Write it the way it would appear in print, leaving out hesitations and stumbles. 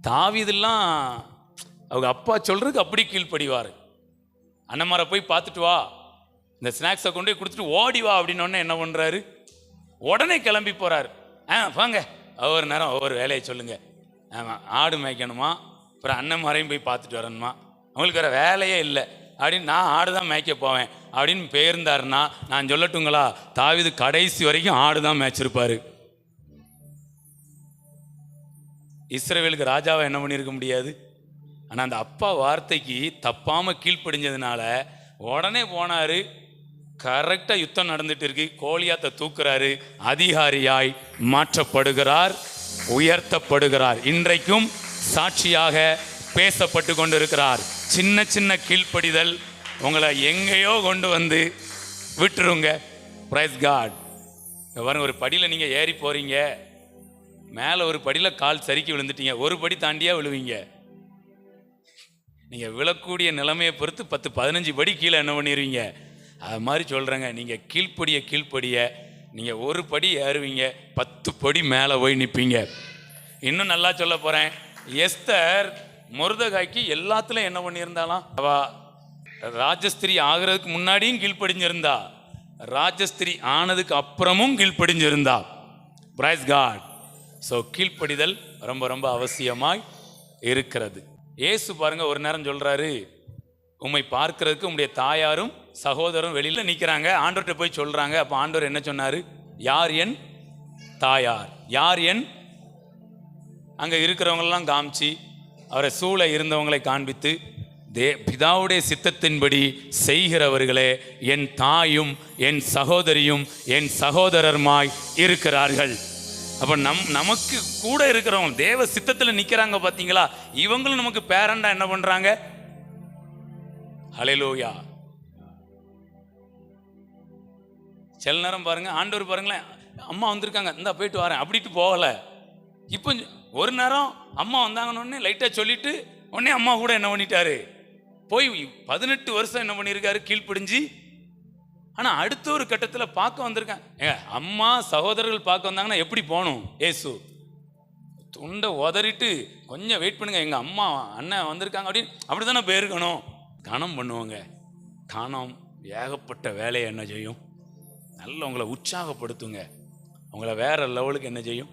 தாவீதெல்லாம் அவங்க அப்பா சொல்றதுக்கு அப்படி கீழ்ப்படிவார். அண்ணன்மாரை போய் பார்த்துட்டு வா, இந்த ஸ்நாக்ஸை கொண்டு போய் கொடுத்துட்டு ஓடி வா அப்படின்னோடனே என்ன பண்ணுறாரு, உடனே கிளம்பி போகிறார். வாங்க ஒவ்வொரு நேரம் ஒவ்வொரு வேலையை சொல்லுங்க. ஆமாம், ஆடு மேய்க்கணுமா, அப்புறம் அண்ணன்மாரையும் போய் பார்த்துட்டு வரணுமா, அவங்களுக்கு வேறு வேலையே இல்லை அப்படின்னு நான் ஆடு தான் மேய்க்க போவேன் அப்படின்னு போயிருந்தாருன்னா நான் சொல்லட்டுங்களா, தாவீது கடைசி வரைக்கும் ஆடு தான் மேய்ச்சிருப்பாரு. இஸ்ரவேலுக்கு ராஜாவை என்ன பண்ணியிருக்க முடியாது. ஆனால் அந்த அப்பா வார்த்தைக்கு தப்பாமல் கீழ்ப்படிஞ்சதுனால உடனே போனார். கரெக்டாக யுத்தம் நடந்துட்டு இருக்கு, கோலியாத்தை தூக்குறாரு, அதிகாரியாய் மாற்றப்படுகிறார், உயர்த்தப்படுகிறார். இன்றைக்கும் சாட்சியாக பேசப்பட்டு கொண்டிருக்கிறார். சின்ன சின்ன கீழ்ப்படிதல் உங்களை எங்கேயோ கொண்டு வந்து விட்டுருங்க. Price card. பாருங்க, ஒரு படியில் நீங்கள் ஏறி போகிறீங்க, மேலே ஒரு படியில் கால் சறுக்கி விழுந்துட்டீங்க, ஒரு படி தாண்டியாக விழுவீங்க. நீங்கள் விழக்கூடிய நிலைமையை பொறுத்து 10-15 படி கீழே என்ன பண்ணிடுவீங்க. அது மாதிரி சொல்கிறேங்க, நீங்கள் கீழ்ப்படிய நீங்கள் ஒரு படி ஏறுவீங்க, 10 படி மேலே போய் நிற்பீங்க. இன்னும் நல்லா சொல்ல போகிறேன், எஸ்தர் மொர்தெகாய்க்கு எல்லாத்துலையும் என்ன பண்ணியிருந்தாலாம், ராஜஸ்திரி ஆகிறதுக்கு முன்னாடியும் கீழ்ப்படிஞ்சிருந்தா, ராஜஸ்திரி ஆனதுக்கு அப்புறமும் கீழ்ப்படிஞ்சிருந்தா. Price God. ஸோ கீழ்ப்படிதல் ரொம்ப ரொம்ப அவசியமாய் இருக்கிறது. இயேசு பாருங்க ஒரு நேரம் சொல்றாரு, உம்மை பார்க்கறதுக்கு உம்முடைய தாயாரும் சகோதரரும் வெளியில் நிற்கிறாங்க. ஆண்டவர்கிட்ட போய் சொல்றாங்க. அப்போ ஆண்டவர் என்ன சொன்னார், யார் என் தாயார், யார் என், அங்கே இருக்கிறவங்களெல்லாம் காமிச்சு அவரை சூழ இருந்தவங்களை காண்பித்து, பிதாவுடைய சித்தத்தின்படி செய்கிறவர்களே என் தாயும் என் சகோதரியும் என் சகோதரருமாய் இருக்கிறார்கள். அப்போ நமக்கு கூட இருக்கிறவங்க தேவ சித்தத்தில் நிற்கிறாங்க பார்த்தீங்களா, இவங்களும் நமக்கு பேரண்டா என்ன பண்ணுறாங்க. ஹல்லேலூயா. சில நேரம் பாருங்க, ஆண்டவர் பாருங்களேன், அம்மா வந்திருக்காங்க, இந்தா போயிட்டு வரேன் அப்படின்ட்டு போகலை. இப்போ ஒரு நேரம் அம்மா வந்தாங்கன்னு லைட்டாக சொல்லிட்டு உடனே அம்மா கூட என்ன பண்ணிட்டாரு, போய் 18 வருஷம் என்ன பண்ணியிருக்காரு, கீழ்ப்பிடிஞ்சு. ஆனால் அடுத்த ஒரு கட்டத்தில் பார்க்க வந்திருக்காங்க, அம்மா சகோதரர்கள் பார்க்க வந்தாங்கன்னா எப்படி போகணும், ஏசு துண்டை உதறிட்டு கொஞ்சம் வெயிட் பண்ணுங்க, எங்கள் அம்மா அண்ணன் வந்திருக்காங்க அப்படின்னு அப்படி தானே போயிருக்கணும். கனம் பண்ணுவாங்க. கனம் ஏகப்பட்ட வேலையை என்ன செய்யும், நல்ல உங்களை உற்சாகப்படுத்துங்க, உங்களை வேற லெவலுக்கு என்ன செய்யும்,